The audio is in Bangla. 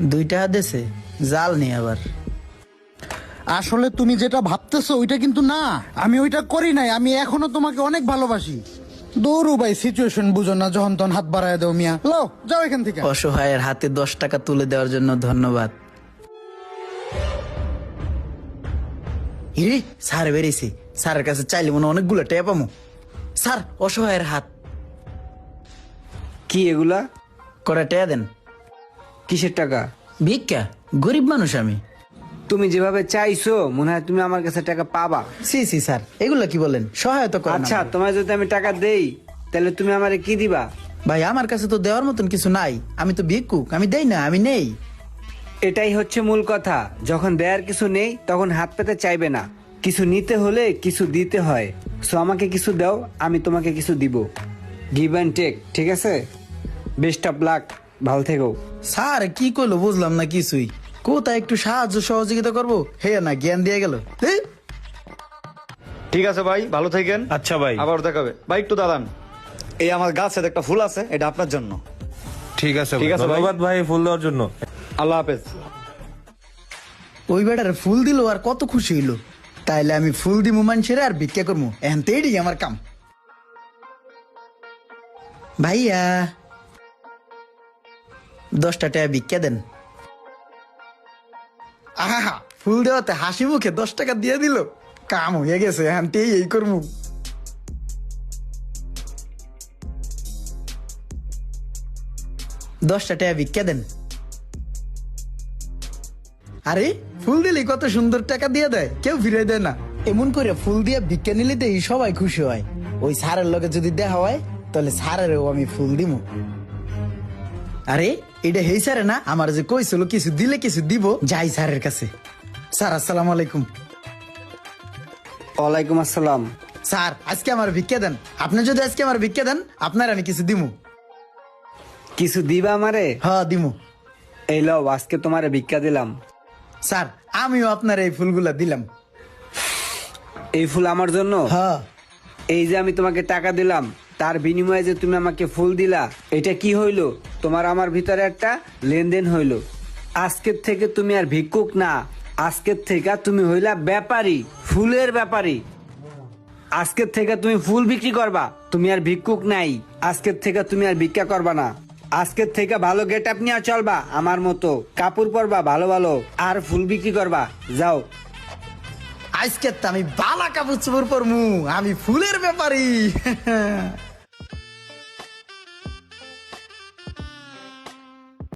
2 টাকা দেছে, জাল নেই আবার। আসলে তুমি যেটা ভাবতেছো ওইটা কিন্তু না, আমি ওইটা করি নাই। আমি এখনো তোমাকে অনেক ভালোবাসি। দৌড়ু ভাই, সিচুয়েশন বুঝো না, যখন তখন হাত বাড়ায় দাও মিয়া। লো, যাও এখান থেকে। অসহায়ের হাতে 10 টাকা তুলে দেওয়ার জন্য ধন্যবাদ। ইরে, স্যার বেরিয়েছে। স্যারের কাছে চাইলে মনে হয় অনেকগুলো টাকা পামু। স্যার, অসহায়ের হাত। কি এগুলা? কটা টাকা দেন। কিসের টাকা? ভিক্ষা, গরিব মানুষ আমি। তুমি যেভাবে চাইছো মনে হয় তুমি আমার কাছে টাকা পাবা। সি সি স্যার, এগুলো কি বলেন? সহায়তা করেন আচ্ছা, আমাকে। তোমায় যদি আমি টাকা দেই তাহলে তুমি আমারে কি দিবা? ভাই, আমার কাছে তো দেওয়ার মতন কিছু নাই। আমি তো ভিক্ষুক, আমি দেই না, আমি নেই। এটাই হচ্ছে মূল কথা। যখন দেয়ার কিছু নেই তখন হাত পেতে চাইবে না। কিছু নিতে হলে কিছু দিতে হয়। সো আমাকে কিছু দাও, আমি তোমাকে কিছু দিব। গিভ অ্যান্ড টেক, ঠিক আছে? বেস্ট অফ লাক, ভালো থেকো। স্যার কি কইলো বুঝলাম না কিছুই। কোথায় একটু সাহায্য সহযোগিতা করবো, হে না জ্ঞান দিয়ে গেল। ঠিক আছে ভাই, ভালো থাকেন। আচ্ছা ভাই। আবার দেখাবে ভাই, একটু দাঁড়ান। এই আমার গাছে একটা ফুল আছে, এটা আপনার জন্য। ঠিক আছে ঠিক ভাই, আছে ভাই। ধন্যবাদ ভাই ফুল দেওয়ার জন্য। আল্লাহ হাফেজ। ওই বেটার ফুল দিল আর কত খুশি হইলো। তাইলে আমি ফুল দিমু মানুষের আর ভিক্ষা করবো, এখন তো এটাই আমার কাম। ভাইয়া, 10 টাকা ভিক্ষা দেন। আহা, ফুল দেওয়াতে হাসি মুখে 10 টাকা দিয়ে দিল। কাম হয়ে গেছে, এখন তো এই করবো। দশটা টাকা ভিক্ষা দেন। আরে, ফুল দিলে কত সুন্দর টাকা দিয়ে দেয়, কেউ ফিরে দেয় না। এমন করে ফুল দিয়ে ভিক্ষা নিলে তো এই সবাই খুশি হয়। ওই স্যারের লগে যদি দেখা হয় তাহলে স্যারেরও আমি ফুল দিমু। আরে, এটা হেই স্যারে না, আমার যে কইছিল কিছু দিলে কিছু দিব। যাই স্যারের কাছে। স্যার, আসসালামু আলাইকুম। ওয়ালাইকুম আসসালাম। স্যার, আজকে আমার ভিক্ষা দেন। আপনি যদি আজকে আমার ভিক্ষা দেন, আপনার আমি কিছু দিমু। কিছু দিবা আমারে? হ্যাঁ, দিমু। এই লও, আজকে তোমারে ভিক্ষা দিলাম। স্যার, আমিও আপনার এই ফুলগুলা দিলাম। এই ফুল আমার জন্য? হ্যাঁ। এই যে আমি তোমাকে টাকা দিলাম, তার বিনিময়ে যে তুমি আমাকে ফুল দিলা, এটা কি হইলো? তোমার আমার ভিতরে একটা লেনদেন হইলো। আজকের থেকে তুমি আর ভিক্ষুক না, আজকের থেকে তুমি হইলা ব্যাপারী, ফুলের ব্যাপারী। আজকের থেকে তুমি ফুল বিক্রি করবা, তুমি আর ভিক্ষুক নাই। আজকের থেকে তুমি আর ভিক্ষা করবা না। আজকের থেকে ভালো গেট আপ নিয়ে চলবা, আমার মতো কাপড় পরবা ভালো ভালো, আর ফুল বিক্রি করবা। যাও। আজকে তো আমি বালা কাপড় চোপড় পরমু, আমি ফুলের ব্যাপারী।